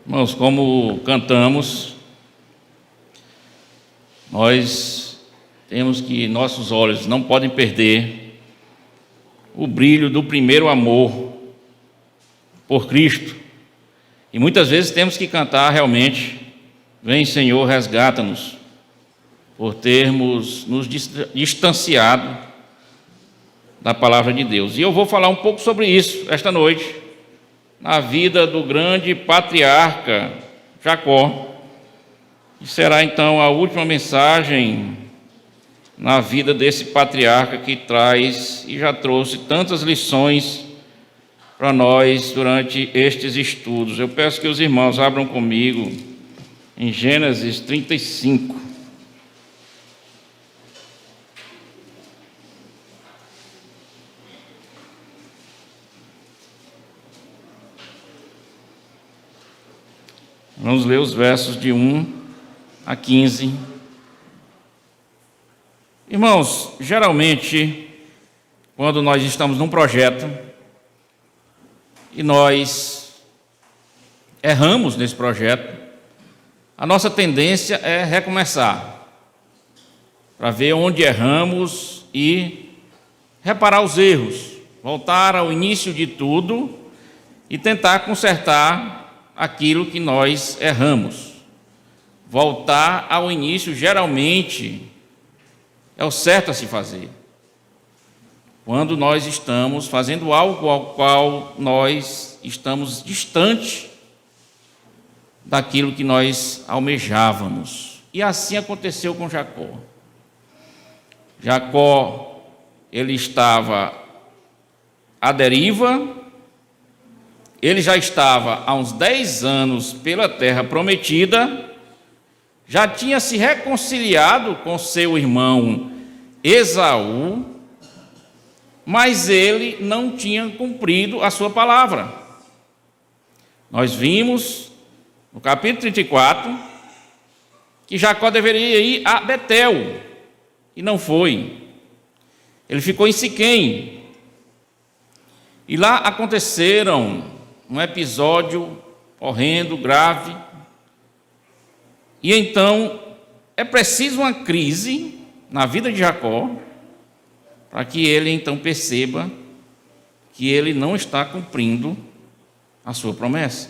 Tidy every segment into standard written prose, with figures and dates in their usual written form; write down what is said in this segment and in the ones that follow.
Irmãos, como cantamos, nós temos que nossos olhos não podem perder o brilho do primeiro amor por Cristo. E muitas vezes temos que cantar realmente: vem, Senhor, resgata-nos, por termos nos distanciado da palavra de Deus. E eu vou falar um pouco sobre isso esta noite, na vida do grande patriarca Jacó, que será então a última mensagem na vida desse patriarca que traz e já trouxe tantas lições para nós durante estes estudos. Eu peço que os irmãos abram comigo em Gênesis 35. Vamos ler os versos de 1 a 15. Irmãos, geralmente, quando nós estamos num projeto e nós erramos nesse projeto, a nossa tendência é recomeçar, para ver onde erramos e reparar os erros, voltar ao início de tudo e tentar consertar aquilo que nós erramos. Voltar ao início geralmente é o certo a se fazer, quando nós estamos fazendo algo ao qual nós estamos distante daquilo que nós almejávamos. E assim aconteceu com Jacó. Jacó, ele estava à deriva. Ele já estava há uns 10 anos pela terra prometida, já tinha se reconciliado com seu irmão Esaú, mas ele não tinha cumprido a sua palavra. Nós vimos no capítulo 34 que Jacó deveria ir a Betel, e não foi. Ele ficou em Siquém, e lá aconteceram um episódio horrendo, grave. E então é preciso uma crise na vida de Jacó para que ele então perceba que ele não está cumprindo a sua promessa,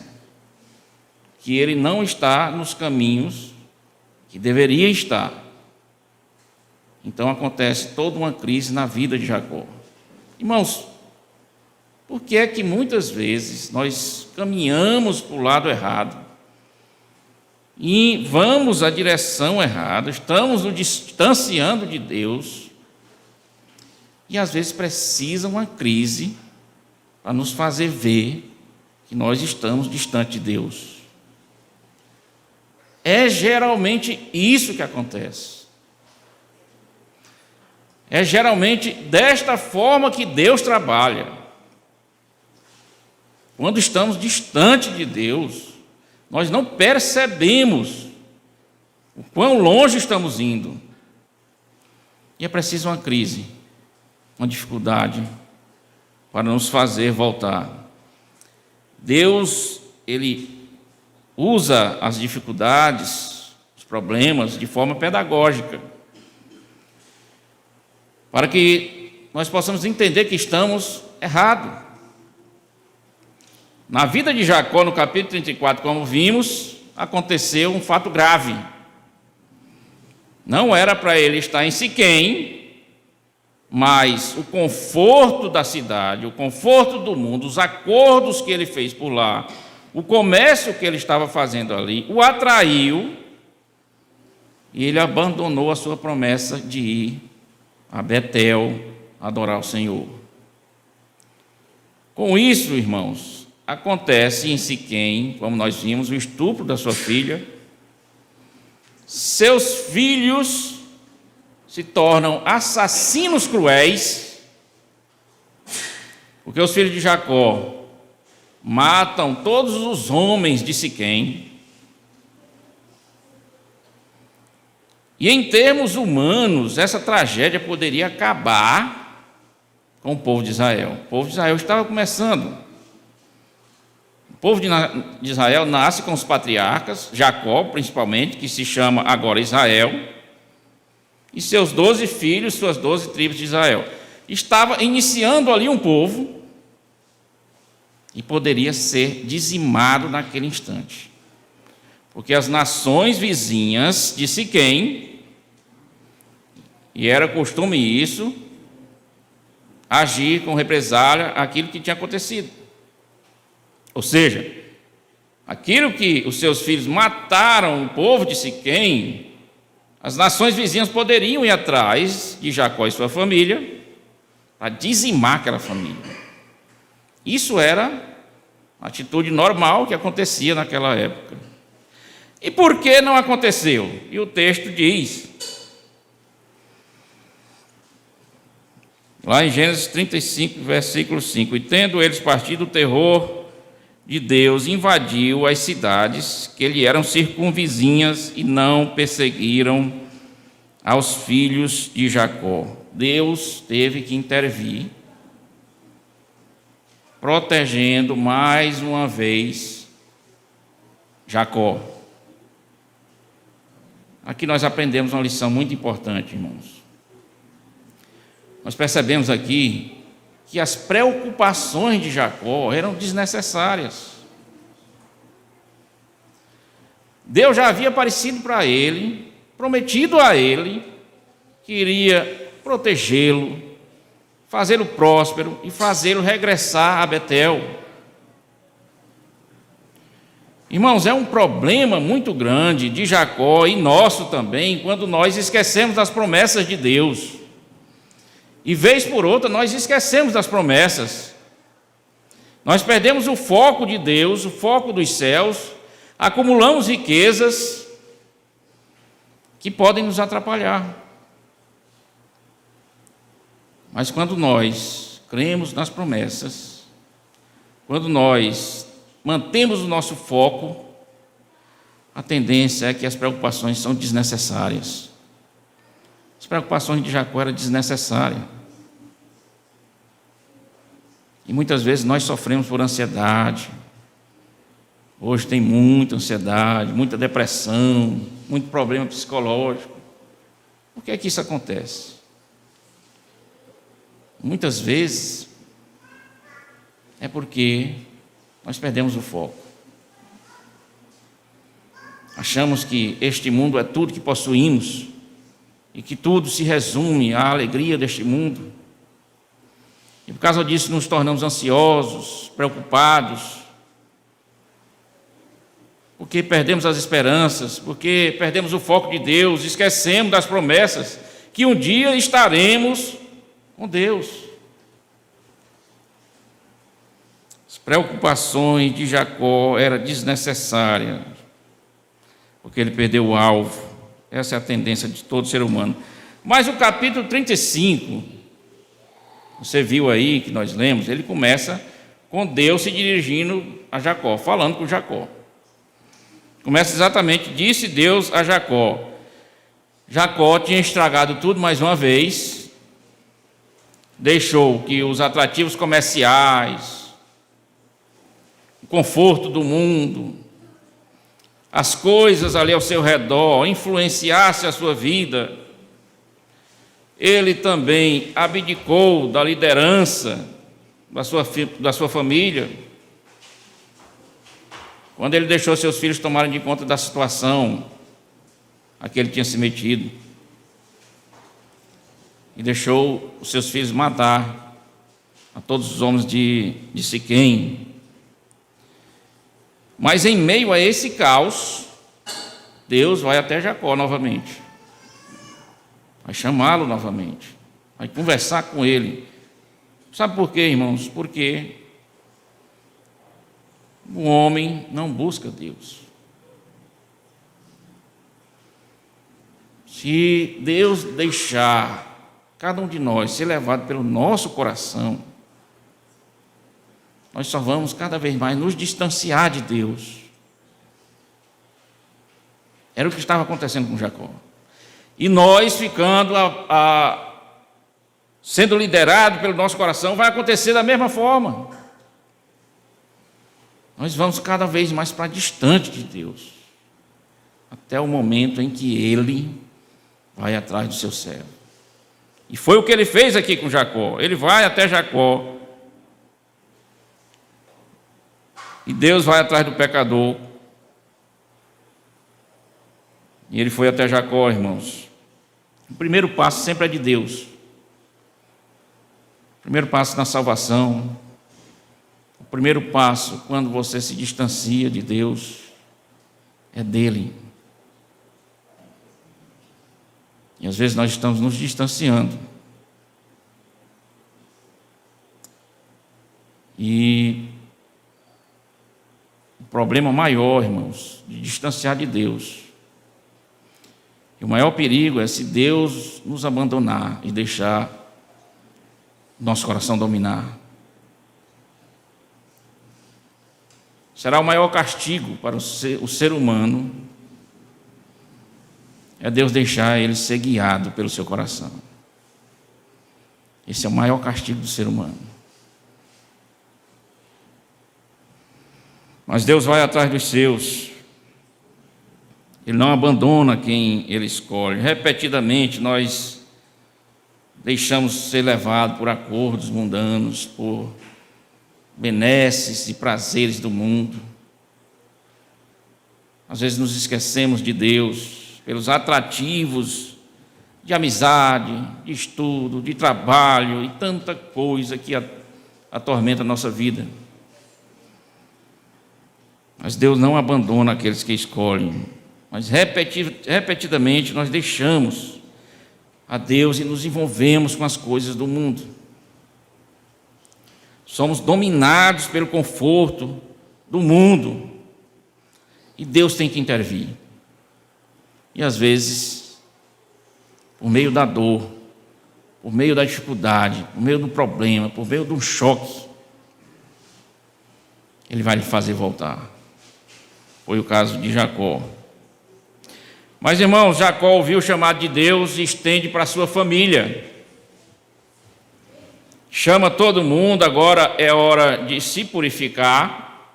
que ele não está nos caminhos que deveria estar. Então acontece toda uma crise na vida de Jacó. Irmãos, por que é que muitas vezes nós caminhamos para o lado errado e vamos à direção errada, estamos nos distanciando de Deus, e às vezes precisa uma crise para nos fazer ver que nós estamos distante de Deus? É geralmente isso que acontece. É geralmente desta forma que Deus trabalha. Quando estamos distante de Deus, nós não percebemos o quão longe estamos indo. E é preciso uma crise, uma dificuldade, para nos fazer voltar. Deus, Ele usa as dificuldades, os problemas, de forma pedagógica, para que nós possamos entender que estamos errados. Na vida de Jacó, no capítulo 34, como vimos, aconteceu um fato grave. Não era para ele estar em Siquém, mas o conforto da cidade, o conforto do mundo, os acordos que ele fez por lá, o comércio que ele estava fazendo ali, o atraiu, e ele abandonou a sua promessa de ir a Betel adorar o Senhor. Com isso, irmãos, acontece em Siquém, como nós vimos, o estupro da sua filha. Seus filhos se tornam assassinos cruéis, porque os filhos de Jacó matam todos os homens de Siquém. E em termos humanos, essa tragédia poderia acabar com o povo de Israel. O povo de Israel estava começando. povo de Israel nasce com os patriarcas, Jacó principalmente, que se chama agora Israel, e seus 12 filhos, suas 12 tribos de Israel. Estava iniciando ali um povo e poderia ser dizimado naquele instante, porque as nações vizinhas de Siquém, e era costume isso, agir com represália aquilo que tinha acontecido. Ou seja, aquilo que os seus filhos mataram o povo de Siquém, as nações vizinhas poderiam ir atrás de Jacó e sua família para dizimar aquela família. Isso era a atitude normal que acontecia naquela época. E por que não aconteceu? E o texto diz, lá em Gênesis 35, versículo 5, e tendo eles partido, o terror de Deus invadiu as cidades que lhe eram circunvizinhas e não perseguiram aos filhos de Jacó. Deus teve que intervir, protegendo mais uma vez Jacó. Aqui nós aprendemos uma lição muito importante, irmãos. Nós percebemos aqui que as preocupações de Jacó eram desnecessárias. Deus já havia aparecido para ele, prometido a ele, que iria protegê-lo, fazê-lo próspero e fazê-lo regressar a Betel. Irmãos, é um problema muito grande de Jacó e nosso também, quando nós esquecemos das promessas de Deus. E vez por outra nós esquecemos das promessas. Nós perdemos o foco de Deus, o foco dos céus, acumulamos riquezas que podem nos atrapalhar. Mas quando nós cremos nas promessas, quando nós mantemos o nosso foco, a tendência é que as preocupações são desnecessárias. As preocupações de Jacó eram desnecessárias. E muitas vezes nós sofremos por ansiedade. Hoje tem muita ansiedade, muita depressão, muito problema psicológico. Por que é que isso acontece? Muitas vezes é porque nós perdemos o foco. Achamos que este mundo é tudo que possuímos e que tudo se resume à alegria deste mundo. E por causa disso nos tornamos ansiosos, preocupados, porque perdemos as esperanças, porque perdemos o foco de Deus, esquecemos das promessas que um dia estaremos com Deus. As preocupações de Jacó eram desnecessárias, porque ele perdeu o alvo. Essa é a tendência de todo ser humano. Mas o capítulo 35, você viu aí que nós lemos, ele começa com Deus se dirigindo a Jacó, falando com Jacó. Começa exatamente, disse Deus a Jacó. Jacó tinha estragado tudo mais uma vez, deixou que os atrativos comerciais, o conforto do mundo, as coisas ali ao seu redor influenciassem a sua vida. Ele também abdicou da liderança da sua família, quando ele deixou seus filhos tomarem de conta da situação a que ele tinha se metido, e deixou os seus filhos matar a todos os homens de Siquém. Mas em meio a esse caos, Deus vai até Jacó novamente, vai chamá-lo novamente, vai conversar com ele. Sabe por quê, irmãos? Porque o homem não busca Deus. Se Deus deixar cada um de nós ser levado pelo nosso coração, nós só vamos cada vez mais nos distanciar de Deus. Era o que estava acontecendo com Jacó. E nós ficando sendo liderados pelo nosso coração, vai acontecer da mesma forma. nós vamos cada vez mais para distante de Deus, até o momento em que Ele vai atrás do seu servo. E foi o que Ele fez aqui com Jacó. Ele vai até Jacó, e Deus vai atrás do pecador. E Ele foi até Jacó, irmãos. O primeiro passo sempre é de Deus. O primeiro passo na salvação. O primeiro passo, quando você se distancia de Deus, é dele. E às vezes nós estamos nos distanciando. E o problema maior, irmãos, de distanciar de Deus, e o maior perigo é se Deus nos abandonar e deixar nosso coração dominar. Será o maior castigo para o ser humano, é Deus deixar ele ser guiado pelo seu coração. Esse é o maior castigo do ser humano. Mas Deus vai atrás dos seus. Ele não abandona quem Ele escolhe. Repetidamente nós deixamos ser levados por acordos mundanos, por benesses e prazeres do mundo. Às vezes nos esquecemos de Deus pelos atrativos de amizade, de estudo, de trabalho e tanta coisa que atormenta a nossa vida. Mas Deus não abandona aqueles que escolhem. Mas repetidamente nós deixamos a Deus e nos envolvemos com as coisas do mundo. Somos dominados pelo conforto do mundo. E Deus tem que intervir. E às vezes, por meio da dor, por meio da dificuldade, por meio do problema, por meio do choque, Ele vai lhe fazer voltar. Foi o caso de Jacó. Mas, irmãos, Jacó ouviu o chamado de Deus e estende para a sua família. Chama todo mundo, agora é hora de se purificar,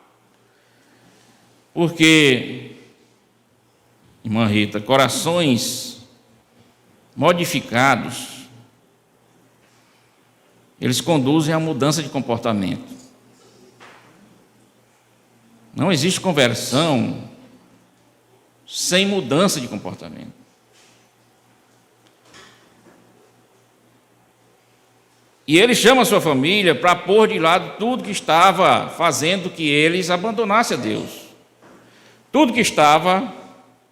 porque, irmã Rita, corações modificados, eles conduzem à mudança de comportamento. Não existe conversão sem mudança de comportamento. E ele chama a sua família para pôr de lado tudo que estava fazendo que eles abandonassem a Deus. Tudo que estava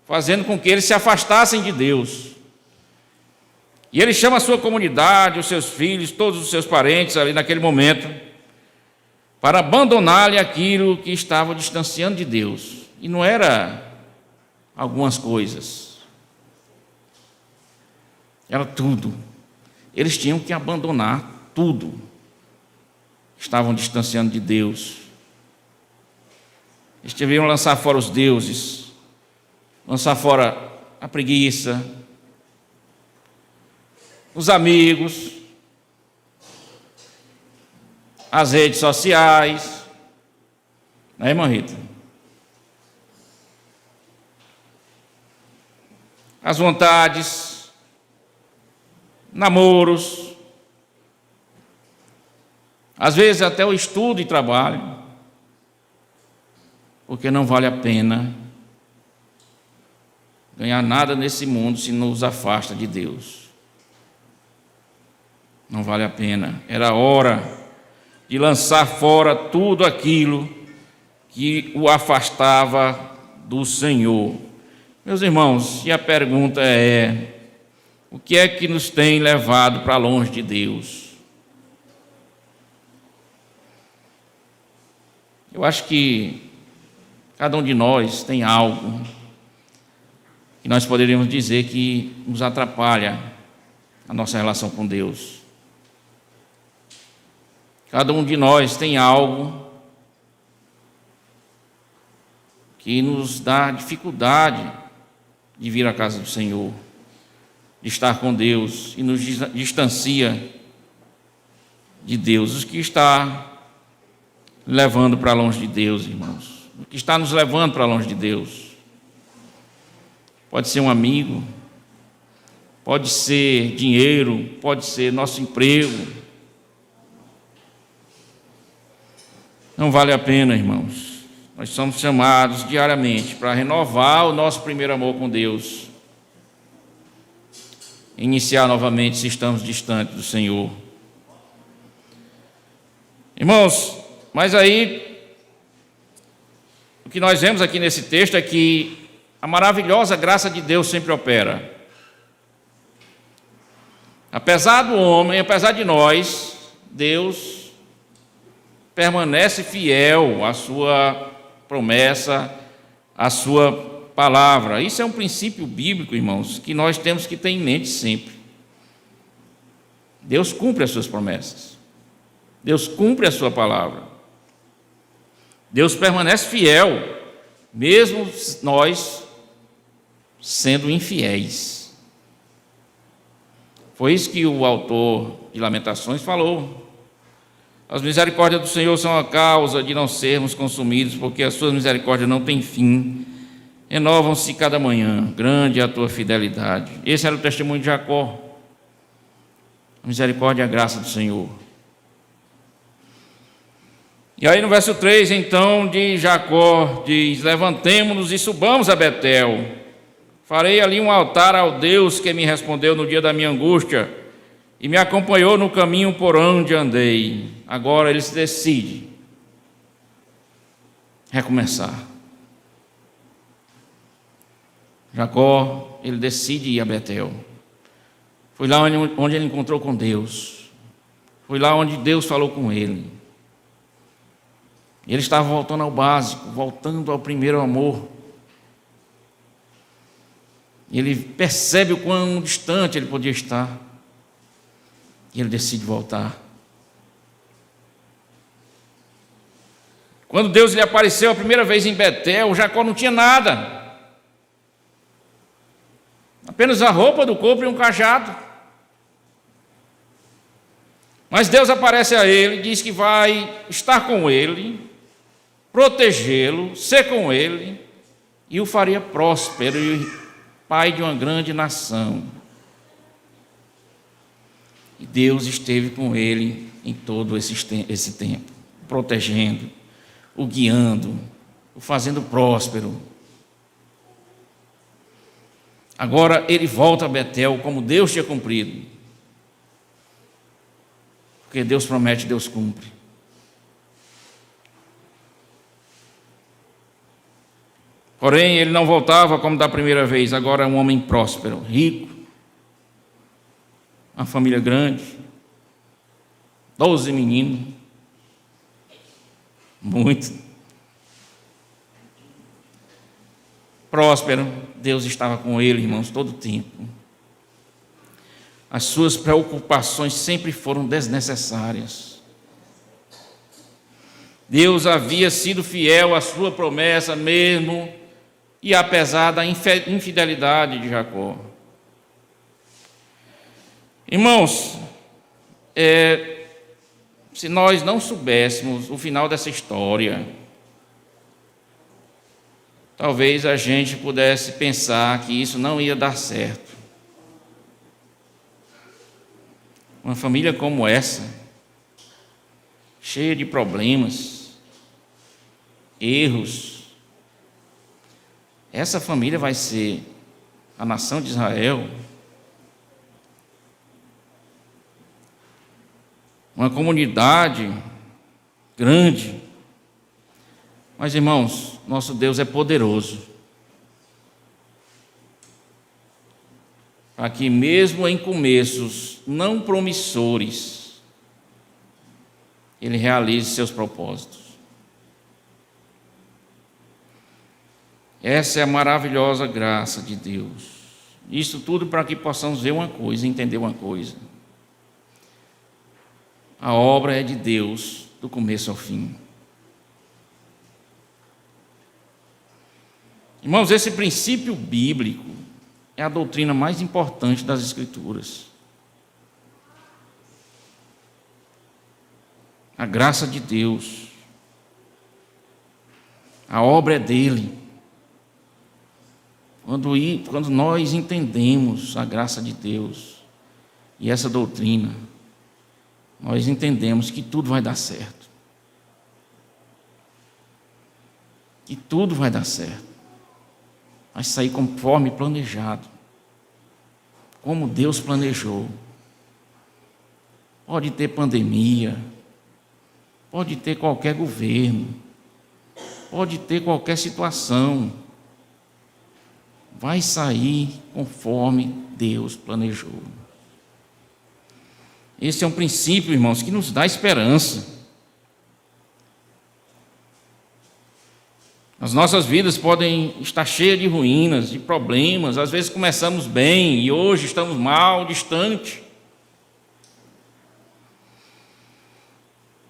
fazendo com que eles se afastassem de Deus. E ele chama a sua comunidade, os seus filhos, todos os seus parentes ali naquele momento, para abandonar-lhe aquilo que estava distanciando de Deus. E não era algumas coisas. Era tudo. Eles tinham que abandonar tudo. Estavam distanciando de Deus. Eles deveriam lançar fora os deuses, lançar fora a preguiça, os amigos, as redes sociais. Não é, irmã Rita? As vontades, namoros, às vezes até o estudo e trabalho, porque não vale a pena ganhar nada nesse mundo se nos afasta de Deus. Não vale a pena. Era hora de lançar fora tudo aquilo que o afastava do Senhor. Meus irmãos, e a pergunta é: o que é que nos tem levado para longe de Deus? Eu acho que cada um de nós tem algo que nós poderíamos dizer que nos atrapalha a nossa relação com Deus. Cada um de nós tem algo que nos dá dificuldade de vir à casa do Senhor, de estar com Deus, e nos distancia de Deus. Os que está levando para longe de Deus, irmãos? O que está nos levando para longe de Deus? Pode ser um amigo, pode ser dinheiro, pode ser nosso emprego. Não vale a pena, irmãos. Nós somos chamados diariamente para renovar o nosso primeiro amor com Deus. Iniciar novamente se estamos distantes do Senhor. Irmãos, mas aí, o que nós vemos aqui nesse texto é que a maravilhosa graça de Deus sempre opera. Apesar do homem, apesar de nós, Deus permanece fiel à sua promessa, à sua palavra. Isso é um princípio bíblico, irmãos, que nós temos que ter em mente sempre. Deus cumpre as suas promessas. Deus cumpre a sua palavra. Deus permanece fiel, mesmo nós sendo infiéis. Foi isso que o autor de Lamentações falou. As misericórdias do Senhor são a causa de não sermos consumidos, porque as suas misericórdias não têm fim. Renovam-se cada manhã, grande é a tua fidelidade. Esse era o testemunho de Jacó. A misericórdia e a graça do Senhor. E aí no verso 3, então, de Jacó, diz: levantemo-nos e subamos a Betel. Farei ali um altar ao Deus que me respondeu no dia da minha angústia e me acompanhou no caminho por onde andei. Agora ele se decide recomeçar. Jacó, ele decide ir a Betel. Foi lá onde ele encontrou com Deus. Foi lá onde Deus falou com ele. Ele estava voltando ao básico, voltando ao primeiro amor. Ele percebe o quão distante ele podia estar. E ele decide voltar. Quando Deus lhe apareceu a primeira vez em Betel, Jacó não tinha nada. Apenas a roupa do corpo e um cajado. Mas Deus aparece a ele, diz que vai estar com ele, protegê-lo, ser com ele, e o faria próspero e pai de uma grande nação. E Deus esteve com ele em todo esse tempo, protegendo, o guiando, o fazendo próspero. Agora ele volta a Betel como Deus tinha cumprido. Porque Deus promete, Deus cumpre. Porém, ele não voltava como da primeira vez. Agora é um homem próspero, rico, uma família grande, 12 meninos, muito próspero. Deus estava com ele, irmãos, todo o tempo. As suas preocupações sempre foram desnecessárias. Deus havia sido fiel à sua promessa mesmo, e apesar da infidelidade de Jacó. Irmãos, se nós não soubéssemos o final dessa história, talvez a gente pudesse pensar que isso não ia dar certo. Uma família como essa, cheia de problemas, erros, essa família vai ser a nação de Israel, uma comunidade grande. Mas, irmãos, nosso Deus é poderoso para que mesmo em começos não promissores, Ele realize seus propósitos. Essa é a maravilhosa graça de Deus. Isso tudo para que possamos ver uma coisa, entender uma coisa. A obra é de Deus, do começo ao fim. Irmãos, esse princípio bíblico é a doutrina mais importante das Escrituras. A graça de Deus. A obra é dele. Quando nós entendemos a graça de Deus e essa doutrina, nós entendemos que tudo vai dar certo. Que tudo vai dar certo. Vai sair conforme planejado. Como Deus planejou. Pode ter pandemia, pode ter qualquer governo, pode ter qualquer situação. Vai sair conforme Deus planejou. Esse é um princípio, irmãos, que nos dá esperança. As nossas vidas podem estar cheias de ruínas, de problemas. Às vezes começamos bem e hoje estamos mal, distante.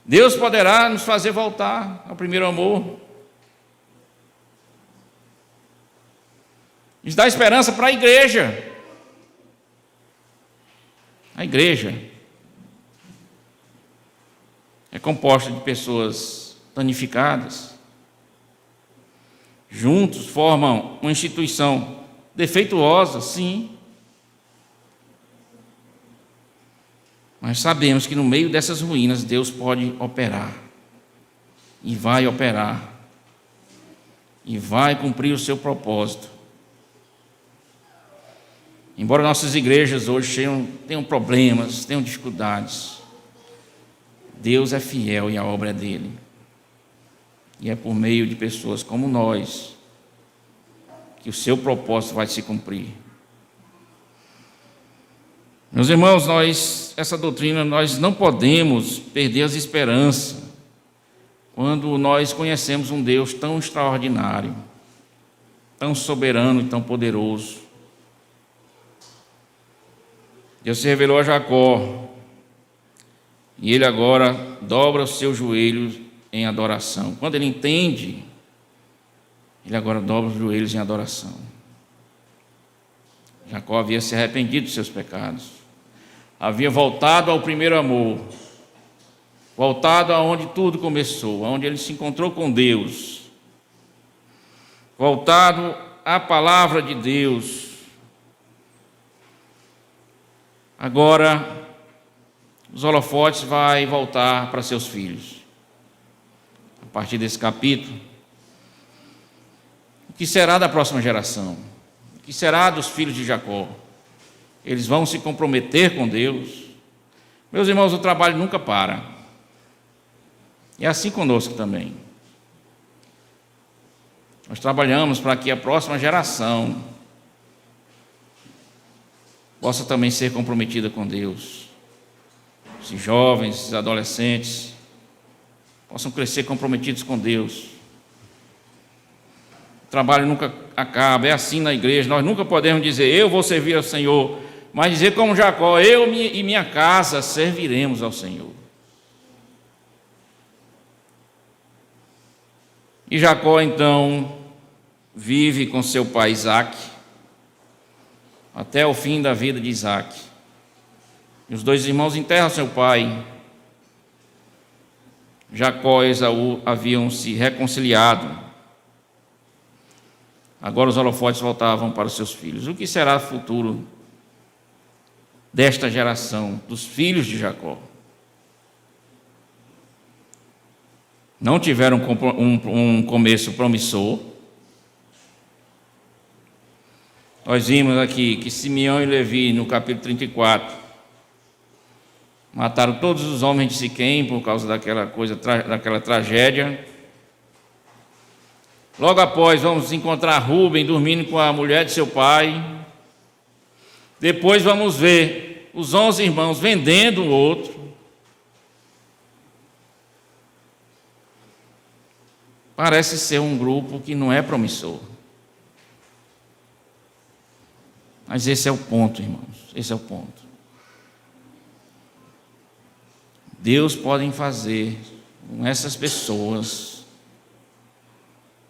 Deus poderá nos fazer voltar ao primeiro amor. Nos dá esperança para a igreja. A igreja é composta de pessoas danificadas. Juntos formam uma instituição defeituosa, sim. Mas sabemos que no meio dessas ruínas Deus pode operar. E vai operar. E vai cumprir o seu propósito. Embora nossas igrejas hoje tenham problemas, tenham dificuldades, Deus é fiel e a obra é dele. E é por meio de pessoas como nós que o seu propósito vai se cumprir. Meus irmãos, essa doutrina, nós não podemos perder as esperanças quando nós conhecemos um Deus tão extraordinário, tão soberano e tão poderoso. Deus se revelou a Jacó, e ele agora dobra os seus joelhos em adoração. Quando ele entende, ele agora dobra os joelhos em adoração. Jacó havia se arrependido dos seus pecados, havia voltado ao primeiro amor, voltado aonde tudo começou, aonde ele se encontrou com Deus, voltado à palavra de Deus. Agora, os holofotes vai voltar para seus filhos. A partir desse capítulo, o que será da próxima geração? O que será dos filhos de Jacó? Eles vão se comprometer com Deus? Meus irmãos, o trabalho nunca para. É assim conosco também. Nós trabalhamos para que a próxima geração possa também ser comprometida com Deus. Esses jovens, esses adolescentes possam crescer comprometidos com Deus. O trabalho nunca acaba, é assim na igreja. Nós nunca podemos dizer, eu vou servir ao Senhor, mas dizer como Jacó, eu e minha casa serviremos ao Senhor. E Jacó então vive com seu pai Isaque até o fim da vida de Isaque. E os dois irmãos enterram seu pai. Jacó e Esaú haviam se reconciliado. Agora os holofotes voltavam para os seus filhos. O que será o futuro desta geração, dos filhos de Jacó? Não tiveram um começo promissor. Nós vimos aqui que Simeão e Levi, no capítulo 34, mataram todos os homens de Siquém por causa daquela tragédia. Logo após, vamos encontrar Rúben dormindo com a mulher de seu pai. Depois vamos ver os 11 irmãos vendendo o outro. Parece ser um grupo que não é promissor. Mas esse é o ponto, irmãos. Esse é o ponto. Deus pode fazer com essas pessoas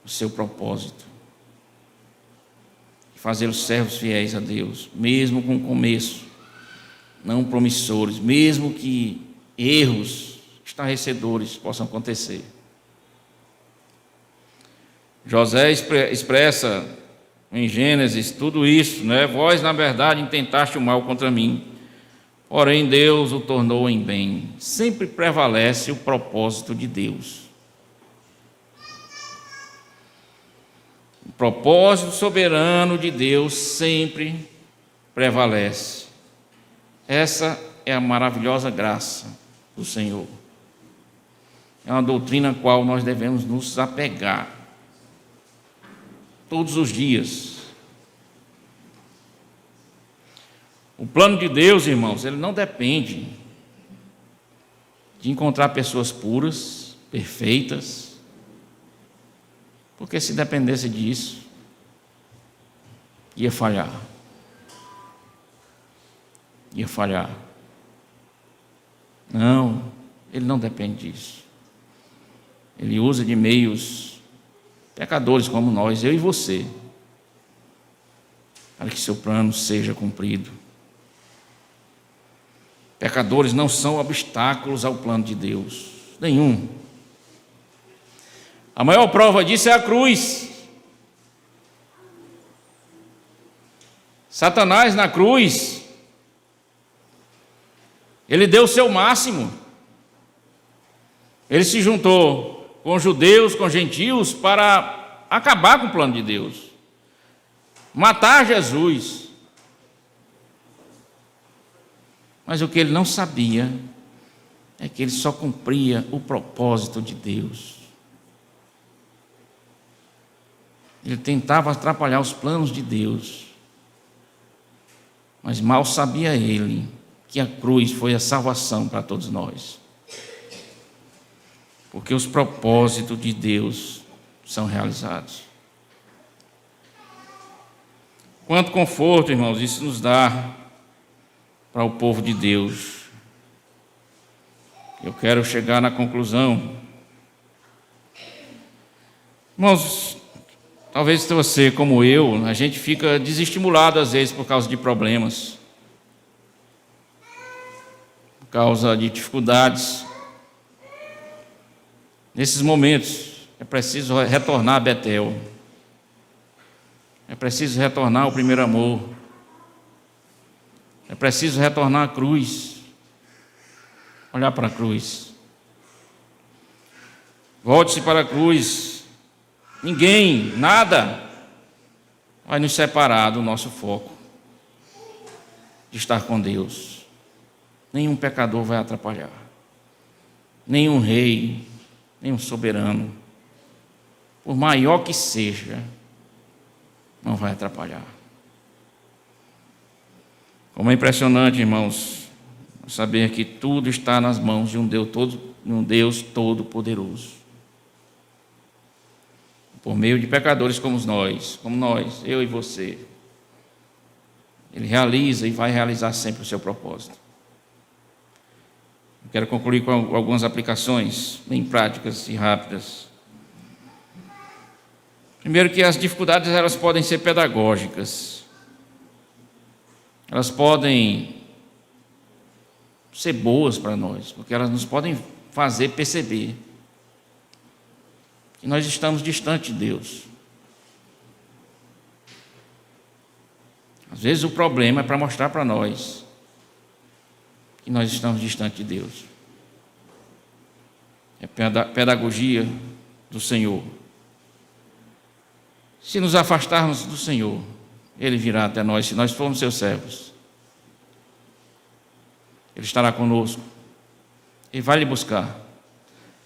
o seu propósito. Fazê-los servos fiéis a Deus, mesmo com começo não promissores, mesmo que erros estarrecedores possam acontecer. José expressa em Gênesis tudo isso, né? Vós, na verdade, intentaste o mal contra mim, porém Deus o tornou em bem. Sempre prevalece o propósito de Deus. O propósito soberano de Deus sempre prevalece. Essa é a maravilhosa graça do Senhor. É uma doutrina a qual nós devemos nos apegar todos os dias. O plano de Deus, irmãos, ele não depende de encontrar pessoas puras, perfeitas, porque se dependesse disso, ia falhar. Ia falhar. Não, ele não depende disso. Ele usa de meios pecadores como nós, eu e você, para que seu plano seja cumprido. Pecadores não são obstáculos ao plano de Deus, nenhum. A maior prova disso é a cruz. Satanás na cruz, ele deu o seu máximo. Ele se juntou com judeus, com gentios, para acabar com o plano de Deus, matar Jesus. Mas o que ele não sabia é que ele só cumpria o propósito de Deus. Ele tentava atrapalhar os planos de Deus, mas mal sabia ele que a cruz foi a salvação para todos nós. Porque os propósitos de Deus são realizados. Quanto conforto, irmãos, isso nos dá para o povo de Deus. Eu quero chegar na conclusão. Irmãos, talvez você, como eu, a gente fica desestimulado às vezes por causa de problemas, por causa de dificuldades. Nesses momentos, é preciso retornar a Betel. É preciso retornar ao primeiro amor. É preciso retornar à cruz. Olhar para a cruz. Volte-se para a cruz. Ninguém, nada vai nos separar do nosso foco de estar com Deus. Nenhum pecador vai atrapalhar. Nenhum rei, nenhum soberano, por maior que seja, não vai atrapalhar. Como é impressionante, irmãos, saber que tudo está nas mãos de um Deus todo-poderoso. Por meio de pecadores como nós, eu e você, Ele realiza e vai realizar sempre o seu propósito. Quero concluir com algumas aplicações bem práticas e rápidas. Primeiro, que as dificuldades elas podem ser pedagógicas. Elas podem ser boas para nós, porque elas nos podem fazer perceber que nós estamos distante de Deus. Às vezes o problema é para mostrar para nós que nós estamos distantes de Deus. É pedagogia do Senhor. Se nos afastarmos do Senhor, Ele virá até nós, se nós formos seus servos. Ele estará conosco. Ele vai lhe buscar.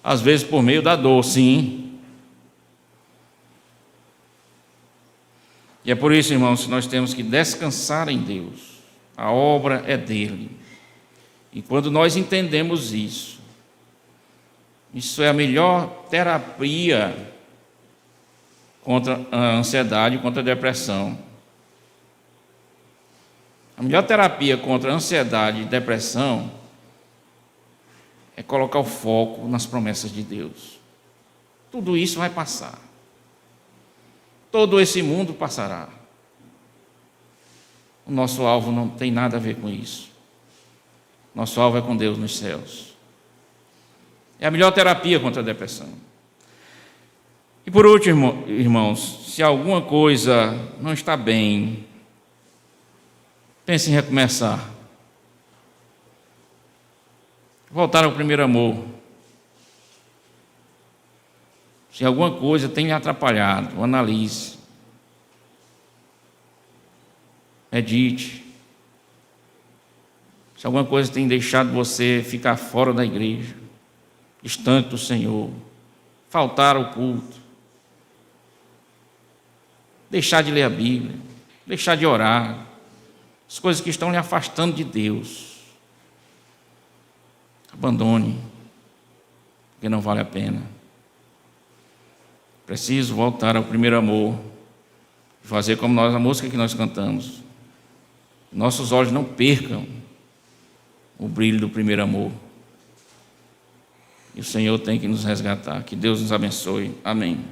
Às vezes por meio da dor, sim. E é por isso, irmãos, que nós temos que descansar em Deus. A obra é dele. E quando nós entendemos isso é a melhor terapia contra a ansiedade, contra a depressão. A melhor terapia contra a ansiedade e depressão é colocar o foco nas promessas de Deus. Tudo isso vai passar. Todo esse mundo passará. O nosso alvo não tem nada a ver com isso. Nosso alvo é com Deus nos céus. É a melhor terapia contra a depressão. E por último, irmãos, se alguma coisa não está bem, pense em recomeçar. Voltar ao primeiro amor. Se alguma coisa tem lhe atrapalhado, analise. Medite. Se alguma coisa tem deixado você ficar fora da igreja, distante do Senhor, faltar ao culto, deixar de ler a Bíblia, deixar de orar, as coisas que estão lhe afastando de Deus, abandone, porque não vale a pena. Preciso voltar ao primeiro amor, fazer como a música que nós cantamos. Nossos olhos não percam o brilho do primeiro amor. E o Senhor tem que nos resgatar. Que Deus nos abençoe. Amém.